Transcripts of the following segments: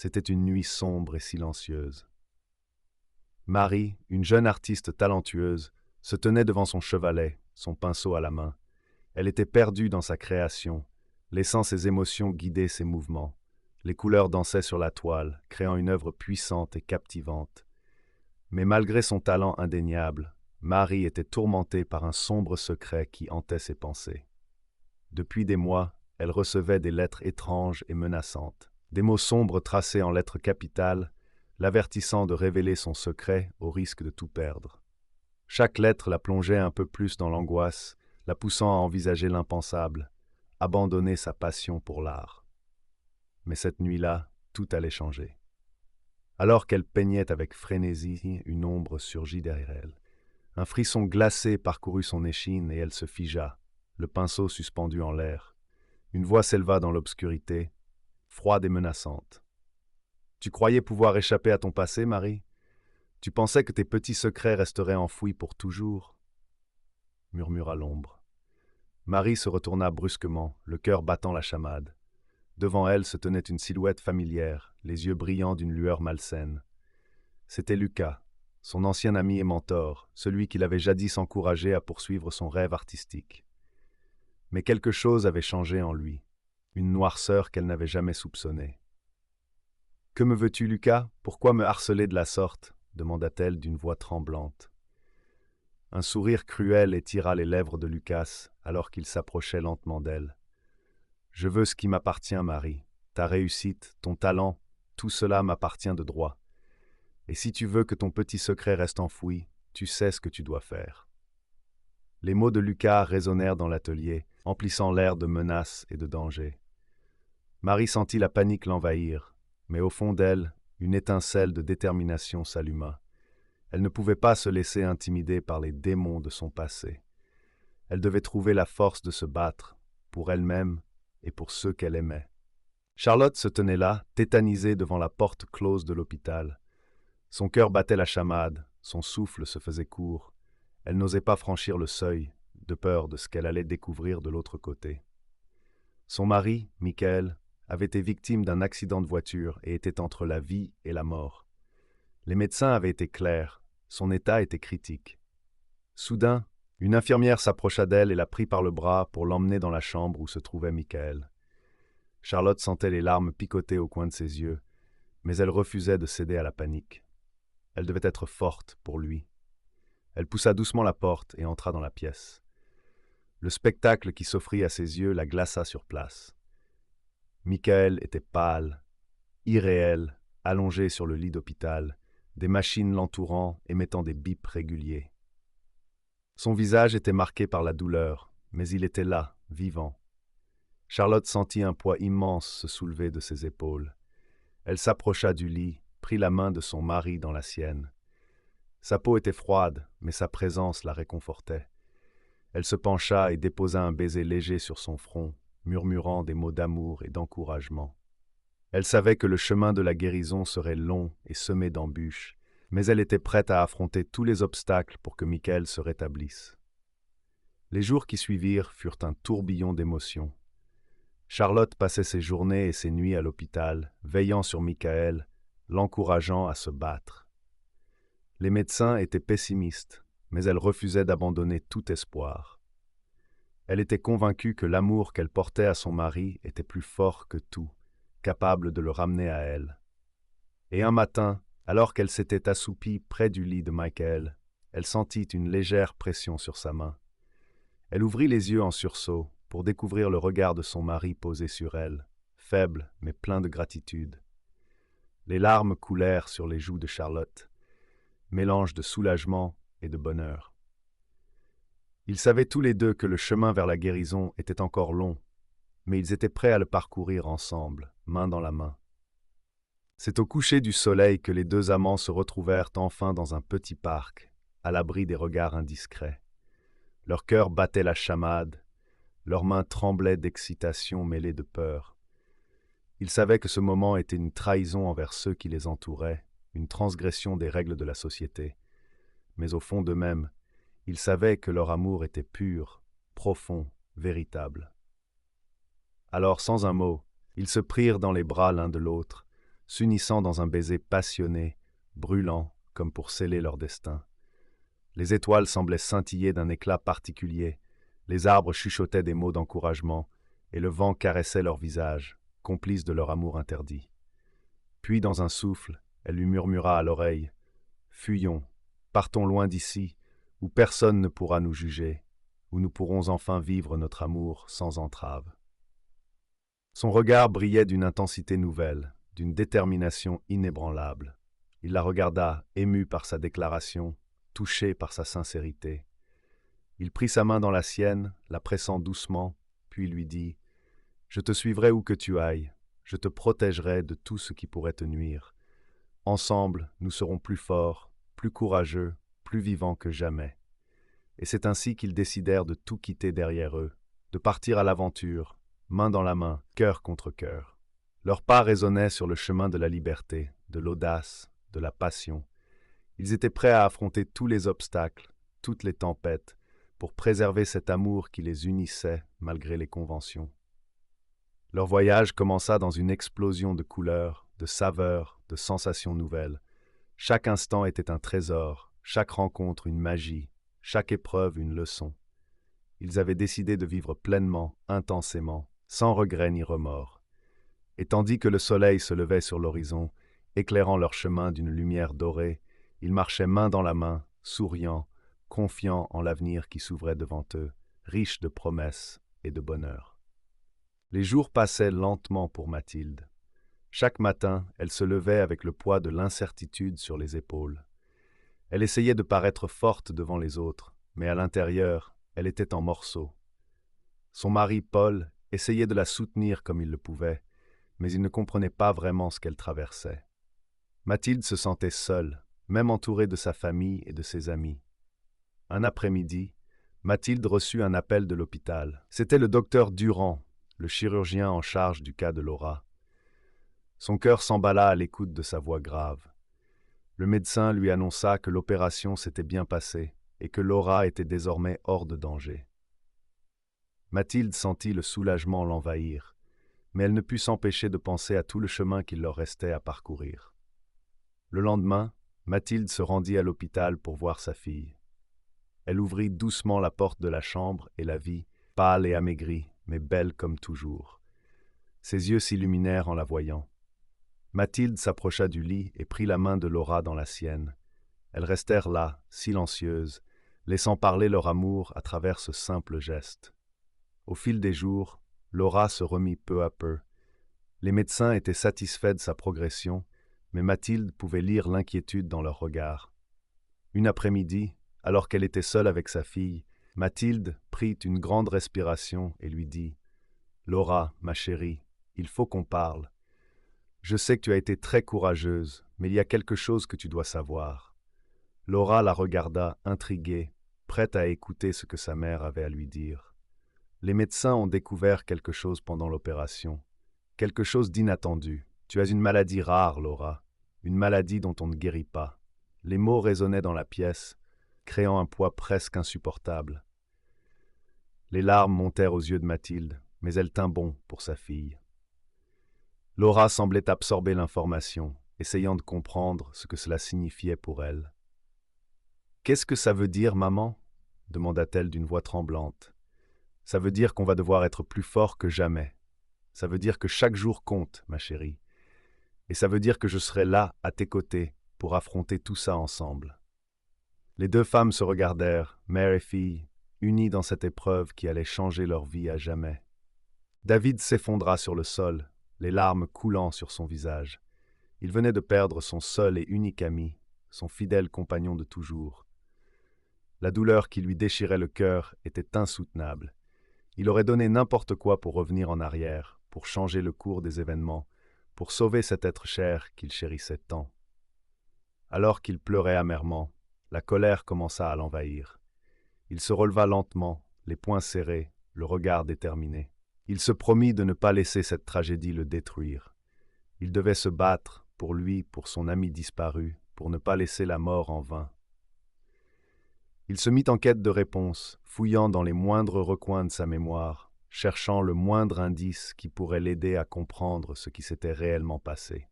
C'était une nuit sombre et silencieuse. Marie, une jeune artiste talentueuse, se tenait devant son chevalet, son pinceau à la main. Elle était perdue dans sa création, laissant ses émotions guider ses mouvements. Les couleurs dansaient sur la toile, créant une œuvre puissante et captivante. Mais malgré son talent indéniable, Marie était tourmentée par un sombre secret qui hantait ses pensées. Depuis des mois, elle recevait des lettres étranges et menaçantes, des mots sombres tracés en lettres capitales, l'avertissant de révéler son secret au risque de tout perdre. Chaque lettre la plongeait un peu plus dans l'angoisse, la poussant à envisager l'impensable, abandonner sa passion pour l'art. Mais cette nuit-là, tout allait changer. Alors qu'elle peignait avec frénésie, une ombre surgit derrière elle. Un frisson glacé parcourut son échine et elle se figea, le pinceau suspendu en l'air. Une voix s'éleva dans l'obscurité, froide et menaçante. « Tu croyais pouvoir échapper à ton passé, Marie ? Tu pensais que tes petits secrets resteraient enfouis pour toujours ?» murmura l'ombre. Marie se retourna brusquement, le cœur battant la chamade. Devant elle se tenait une silhouette familière, les yeux brillants d'une lueur malsaine. C'était Lucas, son ancien ami et mentor, celui qui l'avait jadis encouragé à poursuivre son rêve artistique. Mais quelque chose avait changé en lui, une noirceur qu'elle n'avait jamais soupçonnée. « Que me veux-tu, Lucas ? Pourquoi me harceler de la sorte ?» demanda-t-elle d'une voix tremblante. Un sourire cruel étira les lèvres de Lucas alors qu'il s'approchait lentement d'elle. « Je veux ce qui m'appartient, Marie. Ta réussite, ton talent, tout cela m'appartient de droit. Et si tu veux que ton petit secret reste enfoui, tu sais ce que tu dois faire. » Les mots de Lucas résonnèrent dans l'atelier, emplissant l'air de menaces et de danger. Marie sentit la panique l'envahir, mais au fond d'elle, une étincelle de détermination s'alluma. Elle ne pouvait pas se laisser intimider par les démons de son passé. Elle devait trouver la force de se battre, pour elle-même et pour ceux qu'elle aimait. Charlotte se tenait là, tétanisée devant la porte close de l'hôpital. Son cœur battait la chamade, son souffle se faisait court. Elle n'osait pas franchir le seuil, de peur de ce qu'elle allait découvrir de l'autre côté. Son mari, Michael, avait été victime d'un accident de voiture et était entre la vie et la mort. Les médecins avaient été clairs, son état était critique. Soudain, une infirmière s'approcha d'elle et la prit par le bras pour l'emmener dans la chambre où se trouvait Michael. Charlotte sentait les larmes picoter au coin de ses yeux, mais elle refusait de céder à la panique. Elle devait être forte pour lui. Elle poussa doucement la porte et entra dans la pièce. Le spectacle qui s'offrit à ses yeux la glaça sur place. Michael était pâle, irréel, allongé sur le lit d'hôpital, des machines l'entourant, émettant des bips réguliers. Son visage était marqué par la douleur, mais il était là, vivant. Charlotte sentit un poids immense se soulever de ses épaules. Elle s'approcha du lit, prit la main de son mari dans la sienne. Sa peau était froide, mais sa présence la réconfortait. Elle se pencha et déposa un baiser léger sur son front, murmurant des mots d'amour et d'encouragement. Elle savait que le chemin de la guérison serait long et semé d'embûches, mais elle était prête à affronter tous les obstacles pour que Michael se rétablisse. Les jours qui suivirent furent un tourbillon d'émotions. Charlotte passait ses journées et ses nuits à l'hôpital, veillant sur Michael, l'encourageant à se battre. Les médecins étaient pessimistes, mais elle refusait d'abandonner tout espoir. Elle était convaincue que l'amour qu'elle portait à son mari était plus fort que tout, capable de le ramener à elle. Et un matin, alors qu'elle s'était assoupie près du lit de Michael, elle sentit une légère pression sur sa main. Elle ouvrit les yeux en sursaut pour découvrir le regard de son mari posé sur elle, faible mais plein de gratitude. Les larmes coulèrent sur les joues de Charlotte, mélange de soulagement et de bonheur. Ils savaient tous les deux que le chemin vers la guérison était encore long, mais ils étaient prêts à le parcourir ensemble, main dans la main. C'est au coucher du soleil que les deux amants se retrouvèrent enfin dans un petit parc, à l'abri des regards indiscrets. Leur cœur battait la chamade, leurs mains tremblaient d'excitation mêlée de peur. Ils savaient que ce moment était une trahison envers ceux qui les entouraient, une transgression des règles de la société. Mais au fond d'eux-mêmes, ils savaient que leur amour était pur, profond, véritable. Alors, sans un mot, ils se prirent dans les bras l'un de l'autre, s'unissant dans un baiser passionné, brûlant, comme pour sceller leur destin. Les étoiles semblaient scintiller d'un éclat particulier, les arbres chuchotaient des mots d'encouragement, et le vent caressait leurs visages, complices de leur amour interdit. Puis, dans un souffle, elle lui murmura à l'oreille « Fuyons, partons loin d'ici, où personne ne pourra nous juger, où nous pourrons enfin vivre notre amour sans entrave. » Son regard brillait d'une intensité nouvelle, d'une détermination inébranlable. Il la regarda, ému par sa déclaration, touché par sa sincérité. Il prit sa main dans la sienne, la pressant doucement, puis lui dit « Je te suivrai où que tu ailles, je te protégerai de tout ce qui pourrait te nuire. Ensemble, nous serons plus forts, plus courageux, plus vivants que jamais. » Et c'est ainsi qu'ils décidèrent de tout quitter derrière eux, de partir à l'aventure, main dans la main, cœur contre cœur. Leurs pas résonnaient sur le chemin de la liberté, de l'audace, de la passion. Ils étaient prêts à affronter tous les obstacles, toutes les tempêtes, pour préserver cet amour qui les unissait malgré les conventions. Leur voyage commença dans une explosion de couleurs, de saveurs, de sensations nouvelles. Chaque instant était un trésor, chaque rencontre une magie, chaque épreuve une leçon. Ils avaient décidé de vivre pleinement, intensément, sans regret ni remords. Et tandis que le soleil se levait sur l'horizon, éclairant leur chemin d'une lumière dorée, ils marchaient main dans la main, souriants, confiants en l'avenir qui s'ouvrait devant eux, riches de promesses et de bonheur. Les jours passaient lentement pour Mathilde. Chaque matin, elle se levait avec le poids de l'incertitude sur les épaules. Elle essayait de paraître forte devant les autres, mais à l'intérieur, elle était en morceaux. Son mari, Paul, essayait de la soutenir comme il le pouvait, mais il ne comprenait pas vraiment ce qu'elle traversait. Mathilde se sentait seule, même entourée de sa famille et de ses amis. Un après-midi, Mathilde reçut un appel de l'hôpital. C'était le docteur Durand, le chirurgien en charge du cas de Laura. Son cœur s'emballa à l'écoute de sa voix grave. Le médecin lui annonça que l'opération s'était bien passée et que Laura était désormais hors de danger. Mathilde sentit le soulagement l'envahir, mais elle ne put s'empêcher de penser à tout le chemin qu'il leur restait à parcourir. Le lendemain, Mathilde se rendit à l'hôpital pour voir sa fille. Elle ouvrit doucement la porte de la chambre et la vit, pâle et amaigrie, mais belle comme toujours. Ses yeux s'illuminèrent en la voyant. Mathilde s'approcha du lit et prit la main de Laura dans la sienne. Elles restèrent là, silencieuses, laissant parler leur amour à travers ce simple geste. Au fil des jours, Laura se remit peu à peu. Les médecins étaient satisfaits de sa progression, mais Mathilde pouvait lire l'inquiétude dans leurs regards. Une après-midi, alors qu'elle était seule avec sa fille, Mathilde prit une grande respiration et lui dit « Laura, ma chérie, il faut qu'on parle. Je sais que tu as été très courageuse, mais il y a quelque chose que tu dois savoir. » Laura la regarda, intriguée, prête à écouter ce que sa mère avait à lui dire. Les médecins ont découvert quelque chose pendant l'opération, quelque chose d'inattendu. Tu as une maladie rare, Laura, une maladie dont on ne guérit pas. Les mots résonnaient dans la pièce, créant un poids presque insupportable. Les larmes montèrent aux yeux de Mathilde, mais elle tint bon pour sa fille. Laura semblait absorber l'information, essayant de comprendre ce que cela signifiait pour elle. « Qu'est-ce que ça veut dire, maman ?» demanda-t-elle d'une voix tremblante. « Ça veut dire qu'on va devoir être plus fort que jamais. Ça veut dire que chaque jour compte, ma chérie. Et ça veut dire que je serai là, à tes côtés, pour affronter tout ça ensemble. » Les deux femmes se regardèrent, mère et fille, unies dans cette épreuve qui allait changer leur vie à jamais. David s'effondra sur le sol, les larmes coulant sur son visage. Il venait de perdre son seul et unique ami, son fidèle compagnon de toujours. La douleur qui lui déchirait le cœur était insoutenable. Il aurait donné n'importe quoi pour revenir en arrière, pour changer le cours des événements, pour sauver cet être cher qu'il chérissait tant. Alors qu'il pleurait amèrement, la colère commença à l'envahir. Il se releva lentement, les poings serrés, le regard déterminé. Il se promit de ne pas laisser cette tragédie le détruire. Il devait se battre, pour lui, pour son ami disparu, pour ne pas laisser la mort en vain. Il se mit en quête de réponses, fouillant dans les moindres recoins de sa mémoire, cherchant le moindre indice qui pourrait l'aider à comprendre ce qui s'était réellement passé.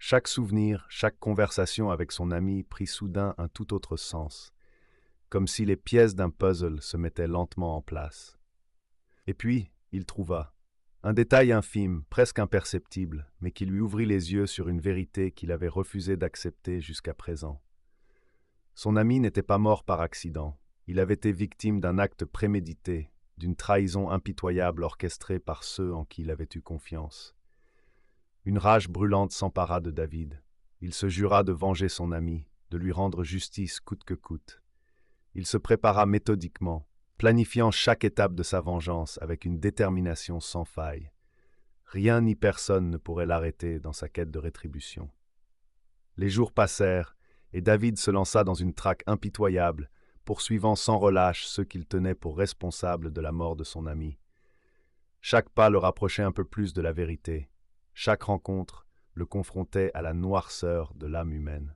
Chaque souvenir, chaque conversation avec son ami prit soudain un tout autre sens, comme si les pièces d'un puzzle se mettaient lentement en place. Et puis, il trouva un détail infime, presque imperceptible, mais qui lui ouvrit les yeux sur une vérité qu'il avait refusé d'accepter jusqu'à présent. Son ami n'était pas mort par accident, il avait été victime d'un acte prémédité, d'une trahison impitoyable orchestrée par ceux en qui il avait eu confiance. Une rage brûlante s'empara de David. Il se jura de venger son ami, de lui rendre justice coûte que coûte. Il se prépara méthodiquement, planifiant chaque étape de sa vengeance avec une détermination sans faille. Rien ni personne ne pourrait l'arrêter dans sa quête de rétribution. Les jours passèrent, et David se lança dans une traque impitoyable, poursuivant sans relâche ceux qu'il tenait pour responsables de la mort de son ami. Chaque pas le rapprochait un peu plus de la vérité. Chaque rencontre le confrontait à la noirceur de l'âme humaine.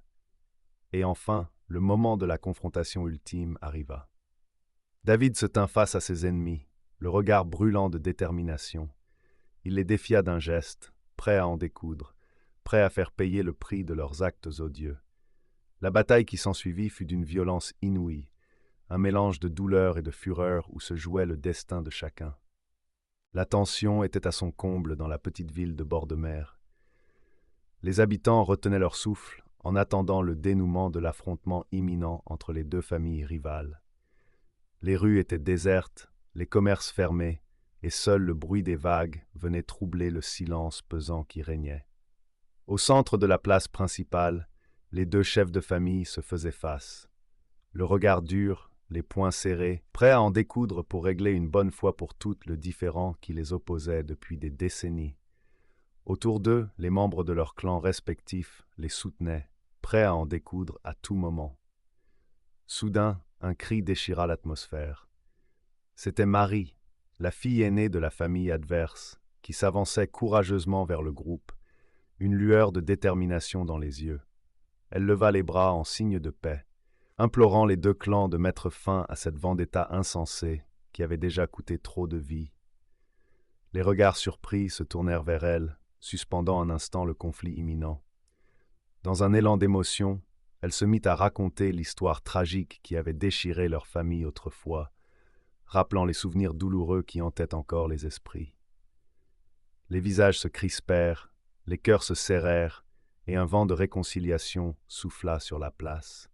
Et enfin, le moment de la confrontation ultime arriva. David se tint face à ses ennemis, le regard brûlant de détermination. Il les défia d'un geste, prêt à en découdre, prêt à faire payer le prix de leurs actes odieux. La bataille qui s'ensuivit fut d'une violence inouïe, un mélange de douleur et de fureur où se jouait le destin de chacun. La tension était à son comble dans la petite ville de bord de mer. Les habitants retenaient leur souffle en attendant le dénouement de l'affrontement imminent entre les deux familles rivales. Les rues étaient désertes, les commerces fermés, et seul le bruit des vagues venait troubler le silence pesant qui régnait. Au centre de la place principale, les deux chefs de famille se faisaient face. Le regard dur, les poings serrés, prêts à en découdre pour régler une bonne fois pour toutes le différend qui les opposait depuis des décennies. Autour d'eux, les membres de leurs clans respectifs les soutenaient, prêts à en découdre à tout moment. Soudain, un cri déchira l'atmosphère. C'était Marie, la fille aînée de la famille adverse, qui s'avançait courageusement vers le groupe, une lueur de détermination dans les yeux. Elle leva les bras en signe de paix, implorant les deux clans de mettre fin à cette vendetta insensée qui avait déjà coûté trop de vies. Les regards surpris se tournèrent vers elle, suspendant un instant le conflit imminent. Dans un élan d'émotion, elle se mit à raconter l'histoire tragique qui avait déchiré leur famille autrefois, rappelant les souvenirs douloureux qui hantaient encore les esprits. Les visages se crispèrent, les cœurs se serrèrent, et un vent de réconciliation souffla sur la place.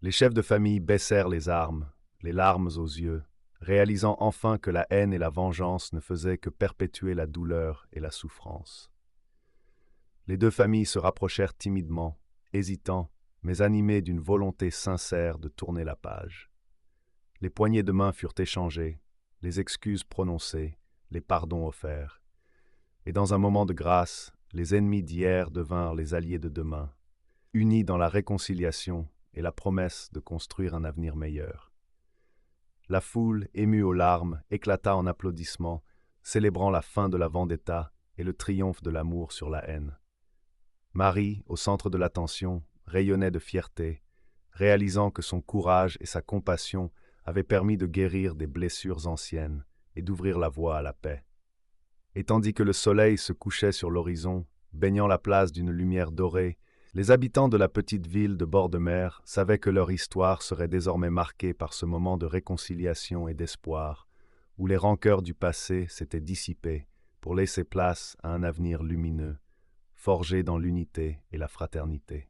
Les chefs de famille baissèrent les armes, les larmes aux yeux, réalisant enfin que la haine et la vengeance ne faisaient que perpétuer la douleur et la souffrance. Les deux familles se rapprochèrent timidement, hésitant, mais animées d'une volonté sincère de tourner la page. Les poignées de main furent échangées, les excuses prononcées, les pardons offerts. Et dans un moment de grâce, les ennemis d'hier devinrent les alliés de demain, unis dans la réconciliation et la promesse de construire un avenir meilleur. La foule, émue aux larmes, éclata en applaudissements, célébrant la fin de la vendetta et le triomphe de l'amour sur la haine. Marie, au centre de l'attention, rayonnait de fierté, réalisant que son courage et sa compassion avaient permis de guérir des blessures anciennes et d'ouvrir la voie à la paix. Et tandis que le soleil se couchait sur l'horizon, baignant la place d'une lumière dorée, les habitants de la petite ville de bord de mer savaient que leur histoire serait désormais marquée par ce moment de réconciliation et d'espoir, où les rancœurs du passé s'étaient dissipées pour laisser place à un avenir lumineux, forgé dans l'unité et la fraternité.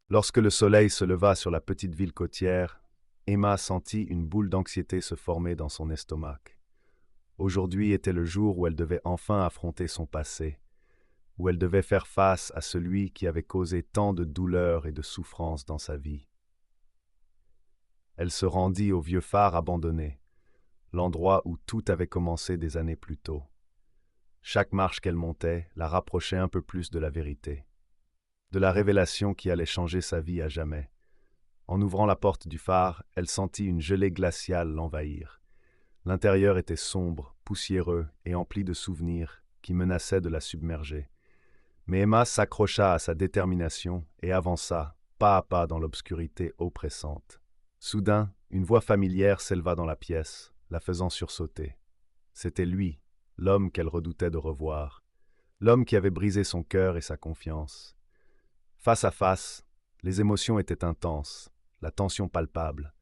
Lorsque le soleil se leva sur la petite ville côtière, Emma sentit une boule d'anxiété se former dans son estomac. Aujourd'hui était le jour où elle devait enfin affronter son passé, où elle devait faire face à celui qui avait causé tant de douleur et de souffrance dans sa vie. Elle se rendit au vieux phare abandonné, l'endroit où tout avait commencé des années plus tôt. Chaque marche qu'elle montait la rapprochait un peu plus de la vérité, de la révélation qui allait changer sa vie à jamais. En ouvrant la porte du phare, elle sentit une gelée glaciale l'envahir. L'intérieur était sombre, poussiéreux et empli de souvenirs qui menaçaient de la submerger. Mais Emma s'accrocha à sa détermination et avança, pas à pas dans l'obscurité oppressante. Soudain, une voix familière s'éleva dans la pièce, la faisant sursauter. C'était lui, l'homme qu'elle redoutait de revoir. l'homme qui avait brisé son cœur et sa confiance. Face à face, les émotions étaient intenses, la tension palpable.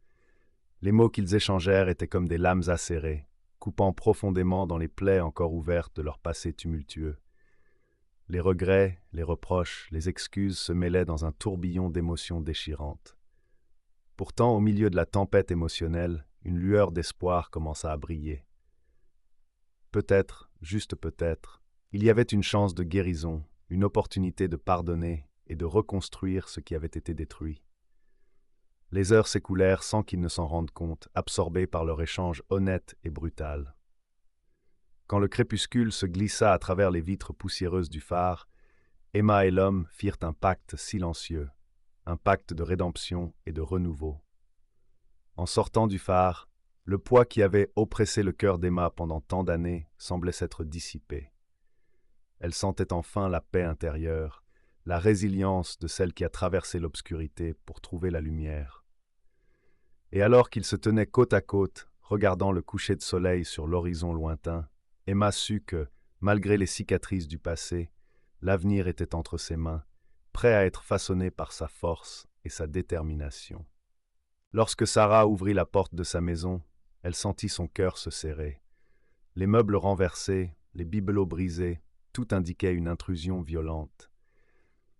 Les mots qu'ils échangèrent étaient comme des lames acérées, coupant profondément dans les plaies encore ouvertes de leur passé tumultueux. Les regrets, les reproches, les excuses se mêlaient dans un tourbillon d'émotions déchirantes. Pourtant, au milieu de la tempête émotionnelle, une lueur d'espoir commença à briller. Peut-être, juste peut-être, il y avait une chance de guérison, une opportunité de pardonner et de reconstruire ce qui avait été détruit. Les heures s'écoulèrent sans qu'ils ne s'en rendent compte, absorbés par leur échange honnête et brutal. Quand le crépuscule se glissa à travers les vitres poussiéreuses du phare, Emma et l'homme firent un pacte silencieux, un pacte de rédemption et de renouveau. En sortant du phare, le poids qui avait oppressé le cœur d'Emma pendant tant d'années semblait s'être dissipé. Elle sentait enfin la paix intérieure, la résilience de celle qui a traversé l'obscurité pour trouver la lumière. Et alors qu'ils se tenaient côte à côte, regardant le coucher de soleil sur l'horizon lointain, Emma sut que, malgré les cicatrices du passé, l'avenir était entre ses mains, prêt à être façonné par sa force et sa détermination. Lorsque Sarah ouvrit la porte de sa maison, elle sentit son cœur se serrer. Les meubles renversés, les bibelots brisés, tout indiquait une intrusion violente.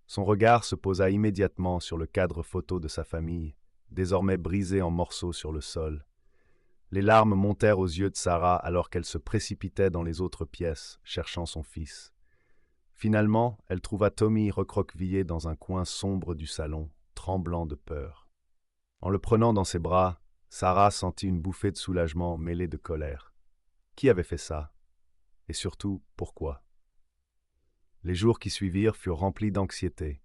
Son regard se posa immédiatement sur le cadre photo de sa famille, désormais brisé en morceaux sur le sol. Les larmes montèrent aux yeux de Sarah alors qu'elle se précipitait dans les autres pièces, cherchant son fils. Finalement, elle trouva Tommy recroquevillé dans un coin sombre du salon, tremblant de peur. En le prenant dans ses bras, Sarah sentit une bouffée de soulagement mêlée de colère. Qui avait fait ça? Et surtout, pourquoi? Les jours qui suivirent furent remplis d'anxiété.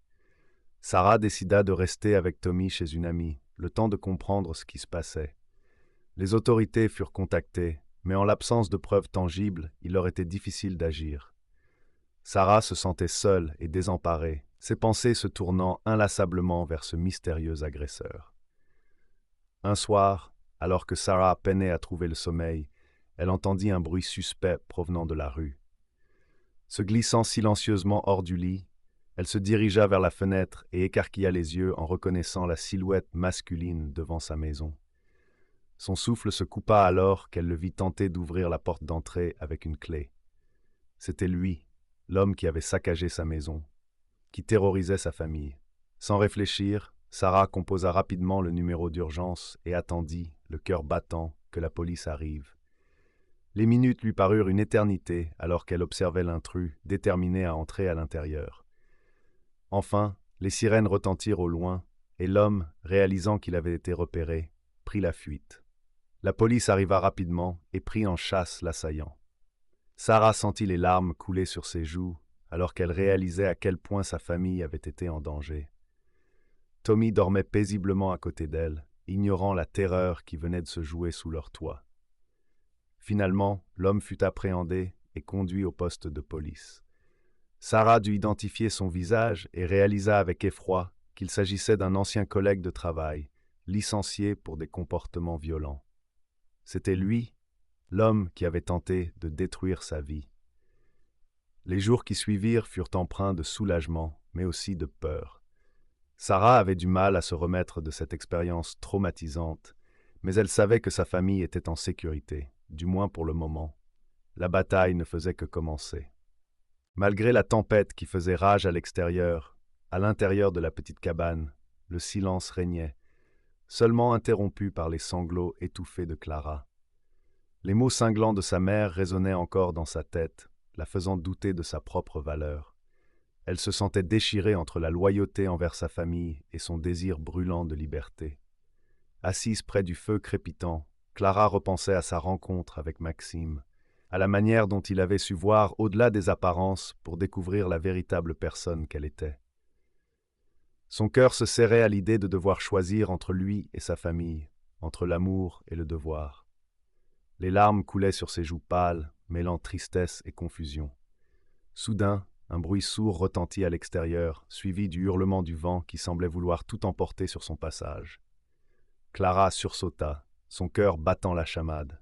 Sarah décida de rester avec Tommy chez une amie, le temps de comprendre ce qui se passait. Les autorités furent contactées, mais en l'absence de preuves tangibles, il leur était difficile d'agir. Sarah se sentait seule et désemparée, ses pensées se tournant inlassablement vers ce mystérieux agresseur. Un soir, alors que Sarah peinait à trouver le sommeil, elle entendit un bruit suspect provenant de la rue. Se glissant silencieusement hors du lit, elle se dirigea vers la fenêtre et écarquilla les yeux en reconnaissant la silhouette masculine devant sa maison. Son souffle se coupa alors qu'elle le vit tenter d'ouvrir la porte d'entrée avec une clé. C'était lui, l'homme qui avait saccagé sa maison, qui terrorisait sa famille. Sans réfléchir, Sarah composa rapidement le numéro d'urgence et attendit, le cœur battant, que la police arrive. Les minutes lui parurent une éternité alors qu'elle observait l'intrus, déterminée à entrer à l'intérieur. Enfin, les sirènes retentirent au loin, et l'homme, réalisant qu'il avait été repéré, prit la fuite. La police arriva rapidement et prit en chasse l'assaillant. Sarah sentit les larmes couler sur ses joues alors qu'elle réalisait à quel point sa famille avait été en danger. Tommy dormait paisiblement à côté d'elle, ignorant la terreur qui venait de se jouer sous leur toit. Finalement, l'homme fut appréhendé et conduit au poste de police. Sarah dut identifier son visage et réalisa avec effroi qu'il s'agissait d'un ancien collègue de travail, licencié pour des comportements violents. C'était lui, l'homme qui avait tenté de détruire sa vie. Les jours qui suivirent furent empreints de soulagement, mais aussi de peur. Sarah avait du mal à se remettre de cette expérience traumatisante, mais elle savait que sa famille était en sécurité, du moins pour le moment. La bataille ne faisait que commencer. Malgré la tempête qui faisait rage à l'intérieur de la petite cabane, le silence régnait, seulement interrompu par les sanglots étouffés de Clara. Les mots cinglants de sa mère résonnaient encore dans sa tête, la faisant douter de sa propre valeur. Elle se sentait déchirée entre la loyauté envers sa famille et son désir brûlant de liberté. Assise près du feu crépitant, Clara repensait à sa rencontre avec Maxime, à la manière dont il avait su voir au-delà des apparences pour découvrir la véritable personne qu'elle était. Son cœur se serrait à l'idée de devoir choisir entre lui et sa famille, entre l'amour et le devoir. Les larmes coulaient sur ses joues pâles, mêlant tristesse et confusion. Soudain, un bruit sourd retentit à l'extérieur, suivi du hurlement du vent qui semblait vouloir tout emporter sur son passage. Clara sursauta, son cœur battant la chamade.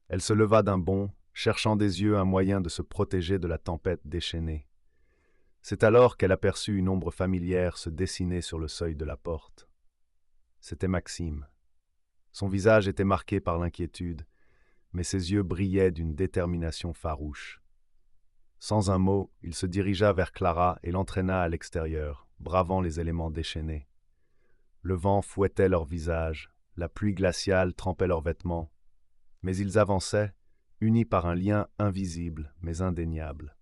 Elle se leva d'un bond, cherchant des yeux un moyen de se protéger de la tempête déchaînée. C'est alors qu'elle aperçut une ombre familière se dessiner sur le seuil de la porte. C'était Maxime. Son visage était marqué par l'inquiétude, mais ses yeux brillaient d'une détermination farouche. Sans un mot, il se dirigea vers Clara et l'entraîna à l'extérieur, bravant les éléments déchaînés. Le vent fouettait leurs visages, la pluie glaciale trempait leurs vêtements, mais ils avançaient, unis par un lien invisible mais indéniable.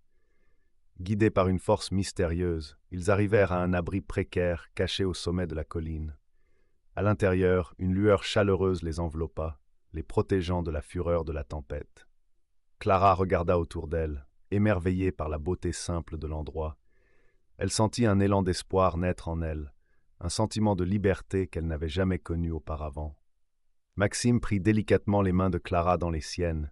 Guidés par une force mystérieuse, ils arrivèrent à un abri précaire caché au sommet de la colline. À l'intérieur, une lueur chaleureuse les enveloppa, les protégeant de la fureur de la tempête. Clara regarda autour d'elle, émerveillée par la beauté simple de l'endroit. Elle sentit un élan d'espoir naître en elle, un sentiment de liberté qu'elle n'avait jamais connu auparavant. Maxime prit délicatement les mains de Clara dans les siennes,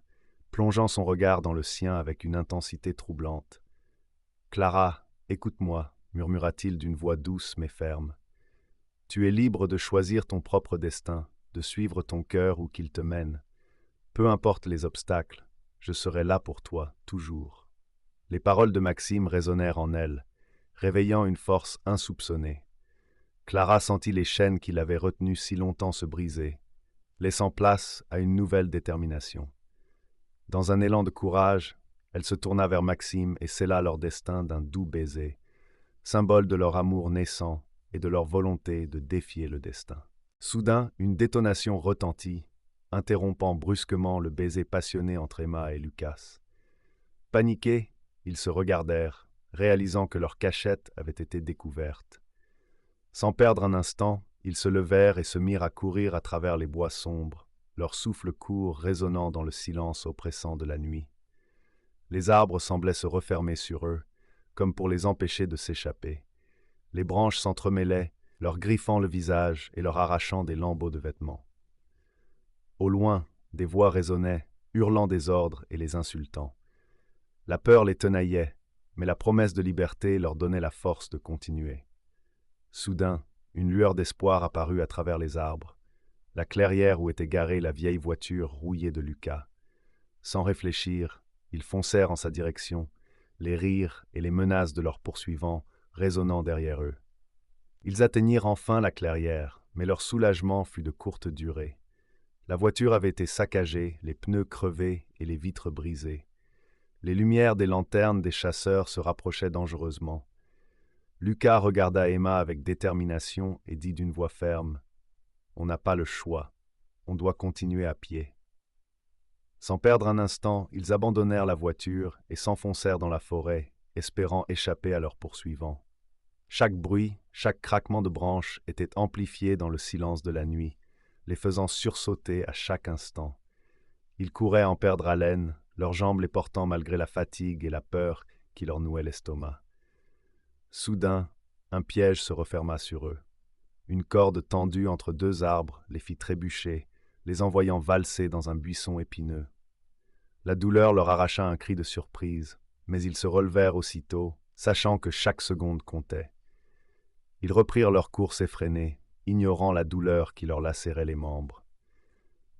plongeant son regard dans le sien avec une intensité troublante. « Clara, écoute-moi, murmura-t-il d'une voix douce mais ferme. Tu es libre de choisir ton propre destin, de suivre ton cœur où qu'il te mène. Peu importe les obstacles, je serai là pour toi, toujours. » Les paroles de Maxime résonnèrent en elle, réveillant une force insoupçonnée. Clara sentit les chaînes qui l'avaient retenue si longtemps se briser, laissant place à une nouvelle détermination. Dans un élan de courage, elle se tourna vers Maxime et scella leur destin d'un doux baiser, symbole de leur amour naissant et de leur volonté de défier le destin. Soudain, une détonation retentit, interrompant brusquement le baiser passionné entre Emma et Lucas. Paniqués, ils se regardèrent, réalisant que leur cachette avait été découverte. Sans perdre un instant, ils se levèrent et se mirent à courir à travers les bois sombres, leur souffle court résonnant dans le silence oppressant de la nuit. Les arbres semblaient se refermer sur eux, comme pour les empêcher de s'échapper. Les branches s'entremêlaient, leur griffant le visage et leur arrachant des lambeaux de vêtements. Au loin, des voix résonnaient, hurlant des ordres et les insultant. La peur les tenaillait, mais la promesse de liberté leur donnait la force de continuer. Soudain, une lueur d'espoir apparut à travers les arbres, la clairière où était garée la vieille voiture rouillée de Lucas. Sans réfléchir, ils foncèrent en sa direction, les rires et les menaces de leurs poursuivants résonnant derrière eux. Ils atteignirent enfin la clairière, mais leur soulagement fut de courte durée. La voiture avait été saccagée, les pneus crevés et les vitres brisées. Les lumières des lanternes des chasseurs se rapprochaient dangereusement. Lucas regarda Emma avec détermination et dit d'une voix ferme « On n'a pas le choix, on doit continuer à pied. » Sans perdre un instant, ils abandonnèrent la voiture et s'enfoncèrent dans la forêt, espérant échapper à leurs poursuivants. Chaque bruit, chaque craquement de branches était amplifié dans le silence de la nuit, les faisant sursauter à chaque instant. Ils couraient à en perdre haleine, leurs jambes les portant malgré la fatigue et la peur qui leur nouait l'estomac. Soudain, un piège se referma sur eux. Une corde tendue entre deux arbres les fit trébucher, les envoyant valser dans un buisson épineux. La douleur leur arracha un cri de surprise, mais ils se relevèrent aussitôt, sachant que chaque seconde comptait. Ils reprirent leur course effrénée, ignorant la douleur qui leur lacérait les membres.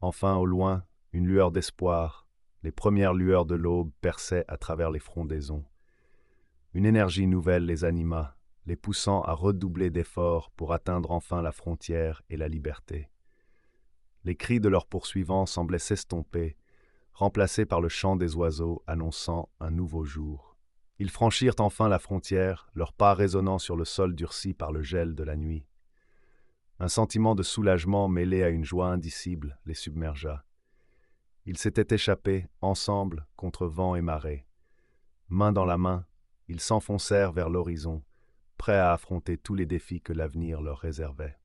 Enfin, au loin, une lueur d'espoir, les premières lueurs de l'aube perçaient à travers les frondaisons. Une énergie nouvelle les anima, les poussant à redoubler d'efforts pour atteindre enfin la frontière et la liberté. Les cris de leurs poursuivants semblaient s'estomper, remplacés par le chant des oiseaux annonçant un nouveau jour. Ils franchirent enfin la frontière, leurs pas résonnant sur le sol durci par le gel de la nuit. Un sentiment de soulagement mêlé à une joie indicible les submergea. Ils s'étaient échappés, ensemble, contre vent et marée. Main dans la main, ils s'enfoncèrent vers l'horizon, prêts à affronter tous les défis que l'avenir leur réservait.